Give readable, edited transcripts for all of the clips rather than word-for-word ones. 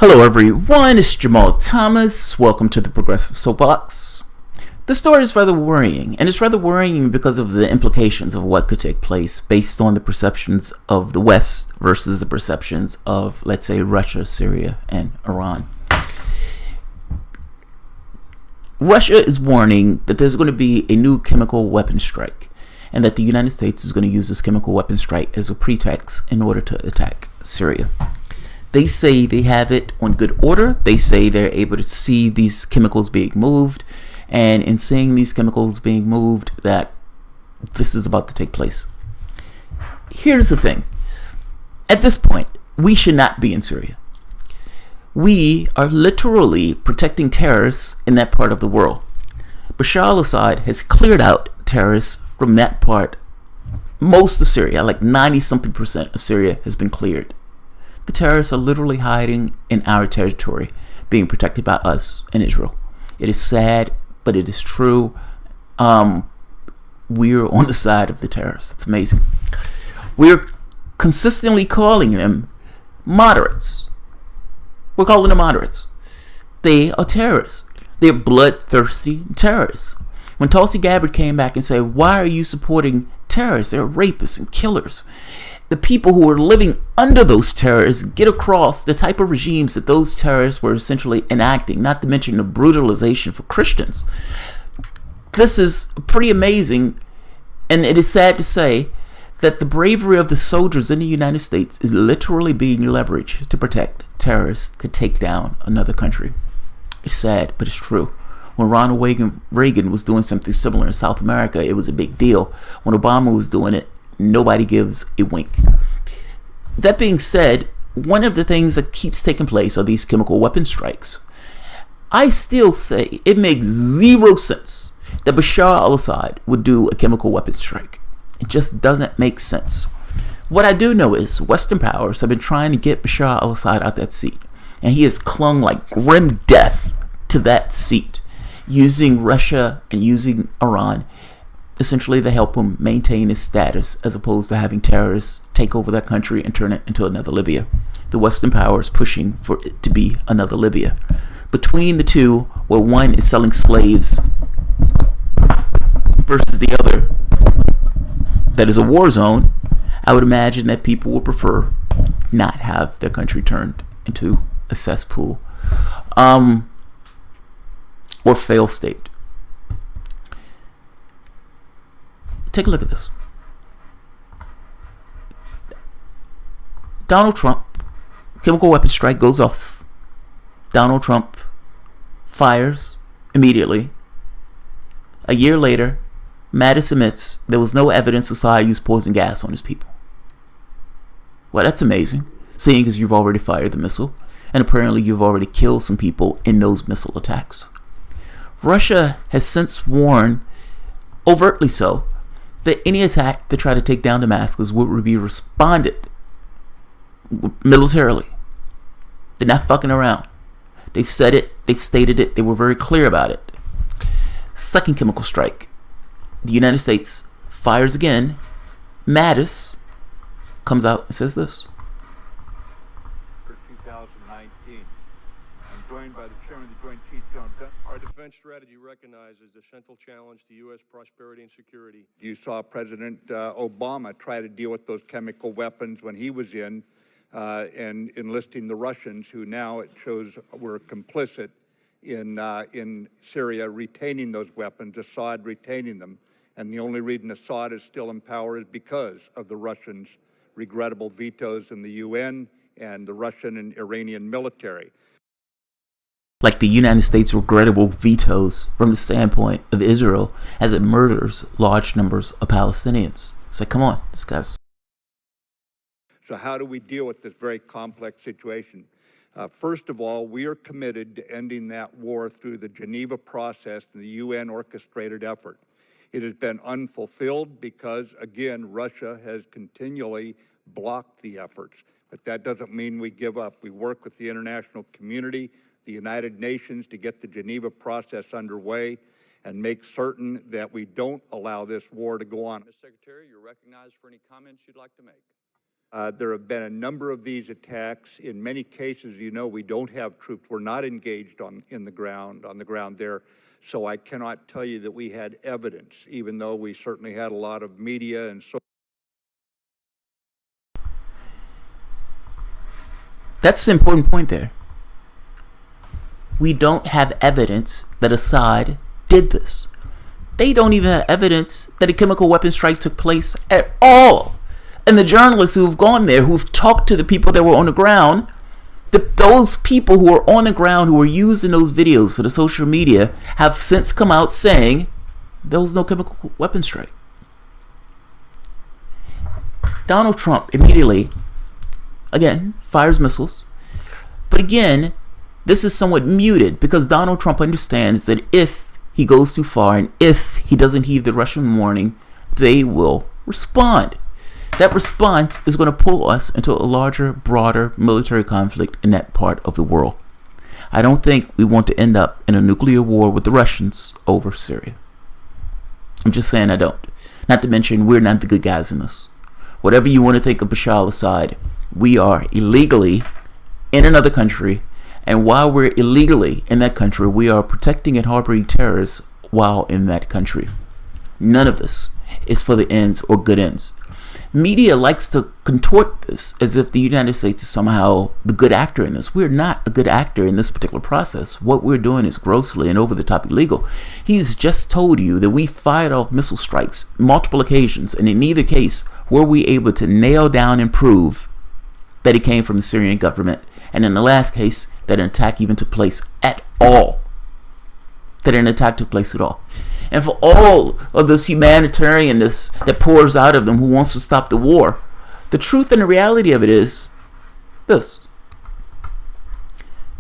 Hello everyone, it's Jamal Thomas. Welcome to the Progressive Soapbox. The story is rather worrying, and it's rather worrying because of the implications of what could take place based on the perceptions of the West versus the perceptions of, let's say, Russia, Syria, and Iran. Russia is warning that there's going to be a new chemical weapon strike, and that the United States is going to use this chemical weapon strike as a pretext in order to attack Syria. They say they have it on good order. They say they're able to see these chemicals being moved, and in seeing these chemicals being moved, that this is about to take place. Here's the thing. At this point, we should not be in Syria. We are literally protecting terrorists in that part of the world. Bashar al-Assad has cleared out terrorists from that part. Most of Syria, like 90-something% of Syria, has been cleared. The terrorists are literally hiding in our territory, being protected by us in Israel. It is sad, but it is true. We're on the side of the terrorists. It's amazing. We're consistently calling them moderates. We're calling them moderates. They are terrorists. They're bloodthirsty terrorists. When Tulsi Gabbard came back and said, "Why are you supporting terrorists? They're rapists and killers," the people who were living under those terrorists get across the type of regimes that those terrorists were essentially enacting, not to mention the brutalization for Christians. This is pretty amazing, and it is sad to say that the bravery of the soldiers in the United States is literally being leveraged to protect terrorists to take down another country. It's sad, but it's true. When Ronald Reagan was doing something similar in South America, it was a big deal. When Obama was doing it, nobody gives a wink. That being said, one of the things that keeps taking place are these chemical weapon strikes. I still say it makes zero sense that Bashar al-Assad would do a chemical weapon strike. It just doesn't make sense. What I do know is Western powers have been trying to get Bashar al-Assad out that seat, and he has clung like grim death to that seat, using Russia and using Iran essentially to help him maintain his status, as opposed to having terrorists take over that country and turn it into another Libya. The Western powers pushing for it to be another Libya. Between the two, where one is selling slaves versus the other that is a war zone, I would imagine that people would prefer not have their country turned into a cesspool or failed state. Take a look at this. Donald Trump, chemical weapons strike goes off. Donald Trump fires immediately. A year later, Mattis admits there was no evidence Assad used poison gas on his people. Well, that's amazing, seeing as you've already fired the missile, and apparently you've already killed some people in those missile attacks. Russia has since warned, overtly so, that any attack to try to take down Damascus would be responded militarily. They're not fucking around. They've said it, they've stated it, they were very clear about it. Second chemical strike. The United States fires again. Mattis comes out and says this. For 2019, I'm joined by the Chairman of the Joint Chiefs, John Dunn. Our defense strategy recognizes the central challenge to U.S. prosperity and security. You saw President Obama try to deal with those chemical weapons when he was in and enlisting the Russians, who now it shows were complicit in Syria retaining those weapons, Assad retaining them. And the only reason Assad is still in power is because of the Russians' regrettable vetoes in the UN and the Russian and Iranian military. Like the United States' regrettable vetoes from the standpoint of Israel as it murders large numbers of Palestinians. It's like, come on, this guy's... So how do we deal with this very complex situation? First of all, we are committed to ending that war through the Geneva process and the UN orchestrated effort. It has been unfulfilled because, again, Russia has continually blocked the efforts. But that doesn't mean we give up. We work with the international community, the United Nations, to get the Geneva process underway and make certain that we don't allow this war to go on. Mr. Secretary, you're recognized for any comments you'd like to make. There have been a number of these attacks. In many cases, we don't have troops. We're not engaged on the ground there. So I cannot tell you that we had evidence, even though we certainly had a lot of media and so. That's the important point there. We don't have evidence that Assad did this. They don't even have evidence that a chemical weapon strike took place at all. And the journalists who've gone there, who've talked to the people that were on the ground, those people who are on the ground, who were using those videos for the social media, have since come out saying there was no chemical weapon strike. Donald Trump immediately, again, fires missiles. But again, this is somewhat muted because Donald Trump understands that if he goes too far and if he doesn't heed the Russian warning, they will respond. That response is going to pull us into a larger, broader military conflict in that part of the world. I don't think we want to end up in a nuclear war with the Russians over Syria. I'm just saying I don't. Not to mention, we're not the good guys in this. Whatever you want to think of Bashar al-Assad, we are illegally in another country, and while we're illegally in that country, we are protecting and harboring terrorists while in that country. None of this is for the ends or good ends. Media likes to contort this as if the United States is somehow the good actor in this. We're not a good actor in this particular process. What we're doing is grossly and over the top illegal. He's just told you that we fired off missile strikes multiple occasions, and in neither case were we able to nail down and prove that it came from the Syrian government. And in the last case, that an attack even took place at all. And for all of this humanitarianness that pours out of them who wants to stop the war, the truth and the reality of it is this.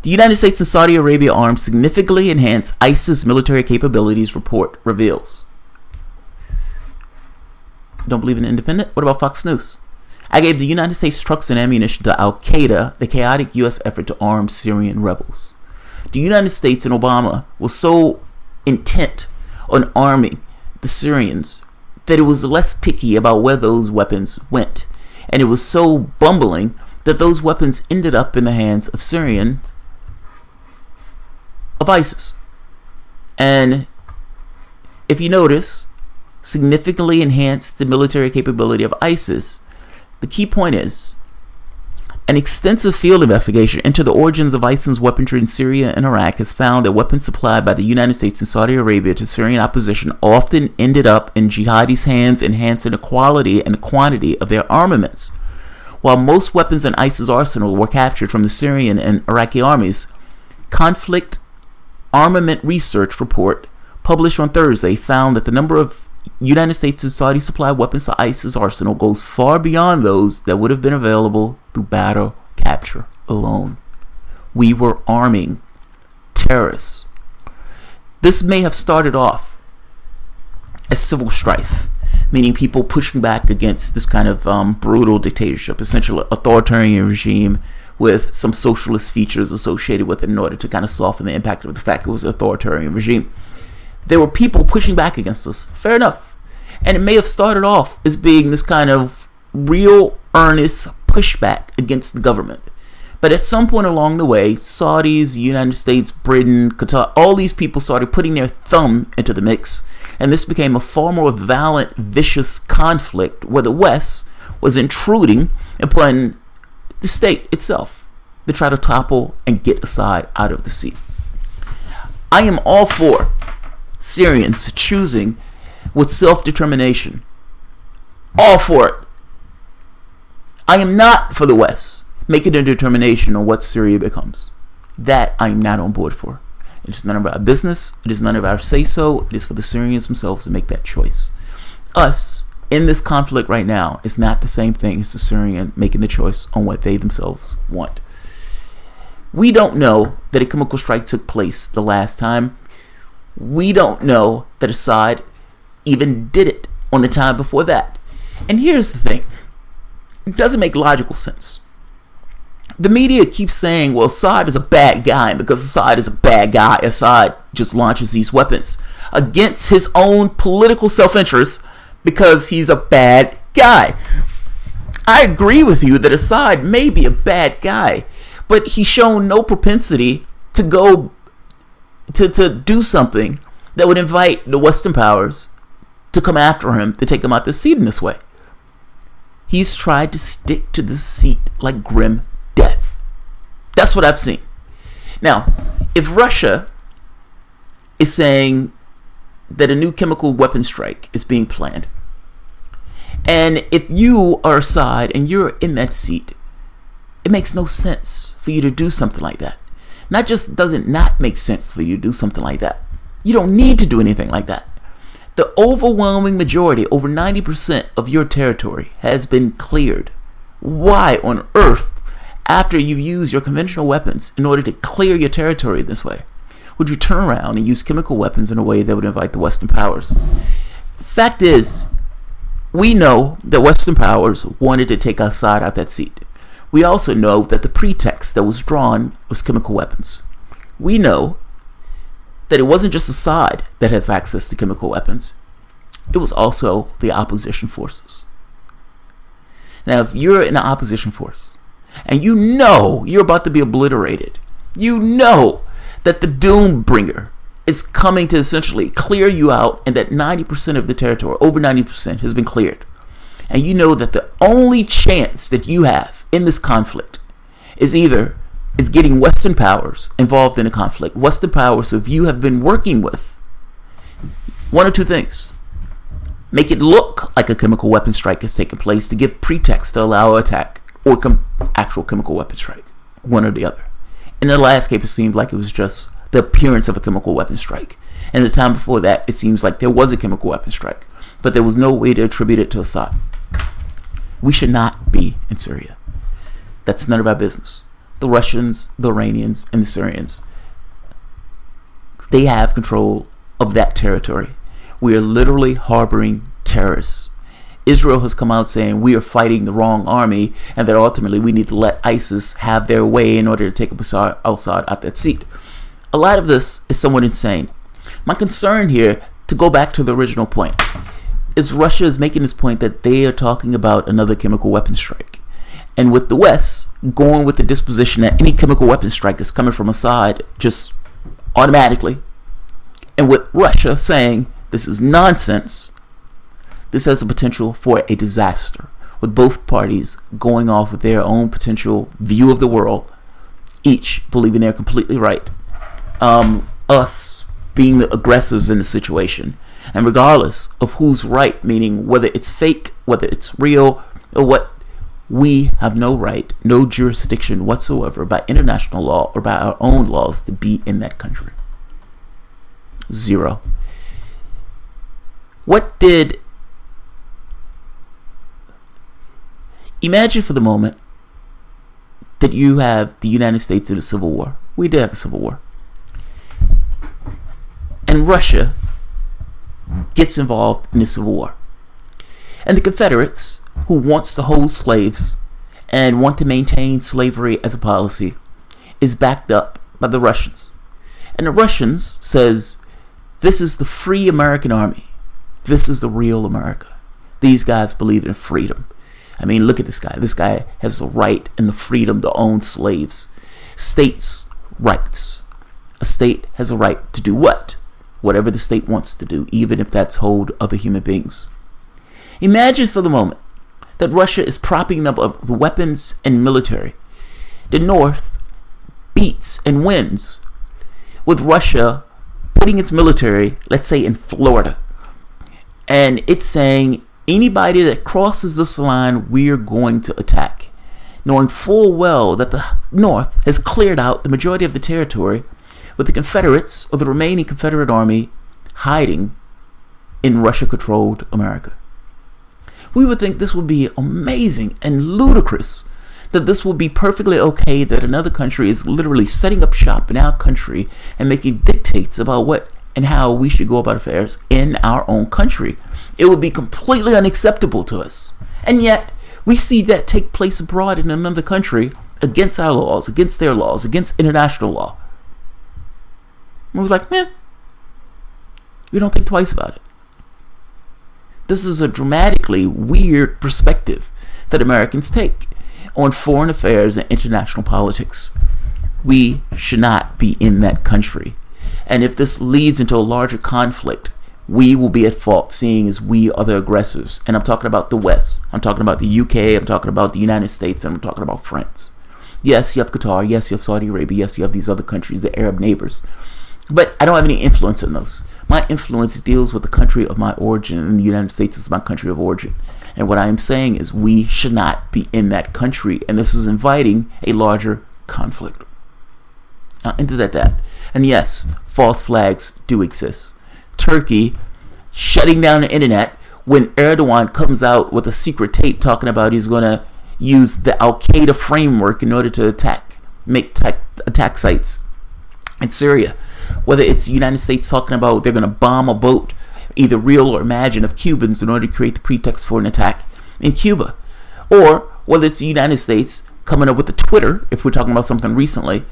The United States and Saudi Arabia arms significantly enhance ISIS military capabilities, report reveals. Don't believe in Independent? What about Fox News? I gave the United States trucks and ammunition to Al-Qaeda, the chaotic U.S. effort to arm Syrian rebels. The United States and Obama was so intent on arming the Syrians that it was less picky about where those weapons went. And it was so bumbling that those weapons ended up in the hands of Syrians of ISIS. And if you notice, significantly enhanced the military capability of ISIS. The key point is, an extensive field investigation into the origins of ISIS weaponry in Syria and Iraq has found that weapons supplied by the United States and Saudi Arabia to Syrian opposition often ended up in jihadis' hands, enhancing the quality and the quantity of their armaments. While most weapons in ISIS arsenal were captured from the Syrian and Iraqi armies, Conflict Armament Research report published on Thursday found that the number of United States and Saudi supplied weapons to ISIS arsenal goes far beyond those that would have been available through battle capture alone. We were arming terrorists. This may have started off as civil strife, meaning people pushing back against this kind of brutal dictatorship, essentially authoritarian regime with some socialist features associated with it in order to kind of soften the impact of the fact it was an authoritarian regime. There were people pushing back against us. Fair enough. And it may have started off as being this kind of real, earnest pushback against the government. But at some point along the way, Saudis, United States, Britain, Qatar, all these people started putting their thumb into the mix. And this became a far more violent, vicious conflict where the West was intruding upon the state itself to try to topple and get Assad out of the seat. I am all for Syrians choosing with self-determination. All for it. I am not for the West making a determination on what Syria becomes. That I am not on board for. It is none of our business. It is none of our say-so. It is for the Syrians themselves to make that choice. Us, in this conflict right now, is not the same thing as the Syrian making the choice on what they themselves want. We don't know that a chemical strike took place the last time. We don't know that Assad even did it on the time before that. And here's the thing. It doesn't make logical sense. The media keeps saying, well, Assad is a bad guy. And because Assad is a bad guy, Assad just launches these weapons against his own political self-interest because he's a bad guy. I agree with you that Assad may be a bad guy, but he's shown no propensity to go to do something that would invite the Western powers to come after him, to take him out the seat in this way. He's tried to stick to the seat like grim death. That's what I've seen. Now, if Russia is saying that a new chemical weapon strike is being planned, and if you are Assad and you're in that seat, it makes no sense for you to do something like that. Not just does it not make sense for you to do something like that, you don't need to do anything like that. The overwhelming majority, over 90% of your territory has been cleared. Why on earth, after you use your conventional weapons in order to clear your territory this way, would you turn around and use chemical weapons in a way that would invite the Western powers? Fact is, we know that Western powers wanted to take Assad out that seat. We also know that the pretext that was drawn was chemical weapons. We know that it wasn't just Assad that has access to chemical weapons. It was also the opposition forces. Now, if you're in an opposition force and you know you're about to be obliterated, you know that the doom bringer is coming to essentially clear you out, and that 90% of the territory, over 90%, has been cleared. And you know that the only chance that you have in this conflict is getting Western powers involved in a conflict. Western powers who you have been working with. One or two things. Make it look like a chemical weapon strike has taken place to give pretext to allow an attack, or actual chemical weapon strike. One or the other. In the last case, it seemed like it was just the appearance of a chemical weapon strike. And the time before that, it seems like there was a chemical weapon strike, but there was no way to attribute it to Assad. We should not be in Syria. That's none of our business. The Russians, the Iranians, and the Syrians, they have control of that territory. We are literally harboring terrorists. Israel has come out saying we are fighting the wrong army, and that ultimately we need to let ISIS have their way in order to take Assad out that seat. A lot of this is somewhat insane. My concern here, to go back to the original point, is Russia is making this point that they are talking about another chemical weapon strike. And with the West going with the disposition that any chemical weapon strike is coming from Assad just automatically, and with Russia saying this is nonsense, this has the potential for a disaster, with both parties going off with their own potential view of the world, each believing they're completely right. Us being the aggressors in the situation, and regardless of who's right, meaning whether it's fake, whether it's real, or what, we have no right, no jurisdiction whatsoever by international law or by our own laws to be in that country. Zero. Imagine for the moment that you have the United States in a civil war. We did have a civil war. And Russia gets involved in the civil war. And the Confederates, who wants to hold slaves and want to maintain slavery as a policy, is backed up by the Russians. And the Russians says, this is the free American army. This is the real America. These guys believe in freedom. I mean, look at this guy. This guy has the right and the freedom to own slaves. States' rights. A state has a right to do what? Whatever the state wants to do, even if that's hold other human beings. Imagine for the moment that Russia is propping up the weapons and military. The North beats and wins with Russia putting its military, let's say, in Florida. And it's saying, anybody that crosses this line, we're going to attack. Knowing full well that the North has cleared out the majority of the territory, with the Confederates, or the remaining Confederate army, hiding in Russia-controlled America. We would think this would be amazing and ludicrous, that this would be perfectly okay that another country is literally setting up shop in our country and making dictates about what and how we should go about affairs in our own country. It would be completely unacceptable to us. And yet, we see that take place abroad in another country against our laws, against their laws, against international law. And it was like, we don't think twice about it. This is a dramatically weird perspective that Americans take on foreign affairs and international politics. We should not be in that country. And if this leads into a larger conflict, we will be at fault, seeing as we are the aggressors. And I'm talking about the West. I'm talking about the UK. I'm talking about the United States. And I'm talking about France. Yes, you have Qatar. Yes, you have Saudi Arabia. Yes, you have these other countries, the Arab neighbors. But I don't have any influence in those. My influence deals with the country of my origin, and the United States is my country of origin. And what I am saying is we should not be in that country. And this is inviting a larger conflict. Into that. And yes, false flags do exist. Turkey shutting down the internet when Erdogan comes out with a secret tape talking about he's going to use the Al-Qaeda framework in order to attack sites in Syria. Whether it's the United States talking about they're going to bomb a boat, either real or imagined, of Cubans in order to create the pretext for an attack in Cuba. Or whether it's the United States coming up with the Twitter, if we're talking about something recently,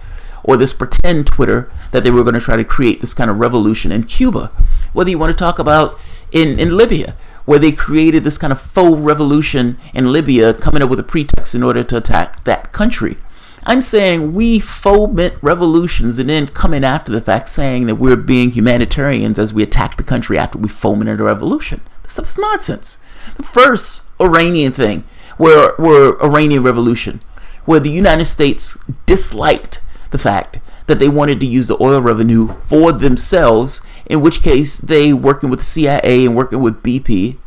or this pretend Twitter that they were going to try to create this kind of revolution in Cuba. Whether you want to talk about in Libya, where they created this kind of faux revolution in Libya, coming up with a pretext in order to attack that country. I'm saying we foment revolutions and then coming after the fact saying that we're being humanitarians as we attack the country after we fomented a revolution. This stuff is nonsense. The first Iranian thing, were Iranian revolution, where the United States disliked the fact that they wanted to use the oil revenue for themselves, in which case they, working with the CIA and working with BP,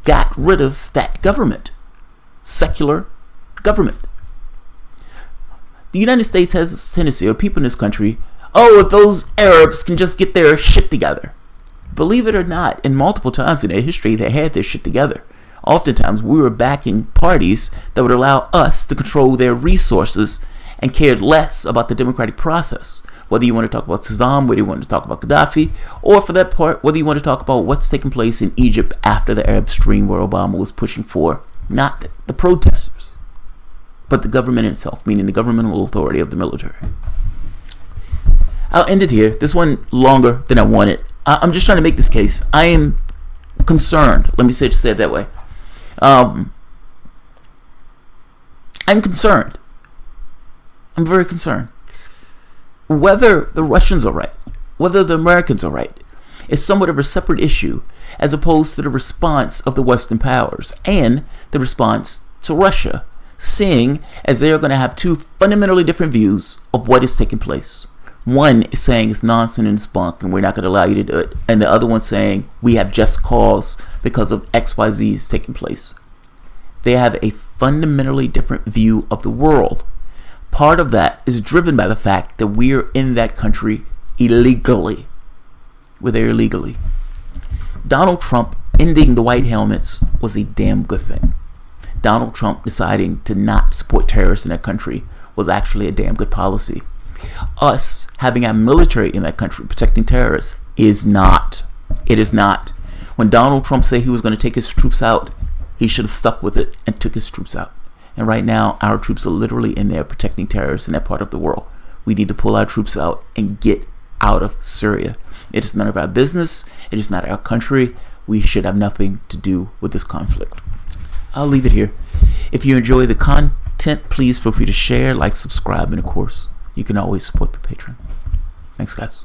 got rid of that government. Secular government. The United States has this tendency, or people in this country, if those Arabs can just get their shit together. Believe it or not, and multiple times in their history they had their shit together. Oftentimes we were backing parties that would allow us to control their resources and cared less about the democratic process. Whether you want to talk about Saddam, whether you want to talk about Gaddafi, or for that part, whether you want to talk about what's taking place in Egypt after the Arab Spring, where Obama was pushing for not the protesters, but the government itself, meaning the governmental authority of the military. I'll end it here. This one longer than I wanted. I'm just trying to make this case. I am concerned. Let me say it that way. I'm concerned. I'm very concerned. Whether the Russians are right, whether the Americans are right, is somewhat of a separate issue as opposed to the response of the Western powers and the response to Russia, seeing as they are going to have two fundamentally different views of what is taking place. One is saying it's nonsense and spunk and we're not going to allow you to do it. And the other one saying we have just cause because of XYZ is taking place. They have a fundamentally different view of the world. Part of that is driven by the fact that we are in that country illegally. We're there illegally. Donald Trump ending the white helmets was a damn good thing. Donald Trump deciding to not support terrorists in that country was actually a damn good policy. Us having our military in that country protecting terrorists is not. It is not. When Donald Trump said he was going to take his troops out, he should have stuck with it and took his troops out. And right now, our troops are literally in there protecting terrorists in that part of the world. We need to pull our troops out and get out of Syria. It is none of our business. It is not our country. We should have nothing to do with this conflict. I'll leave it here. If you enjoy the content, please feel free to share, like, subscribe, and of course, you can always support the Patreon. Thanks, guys.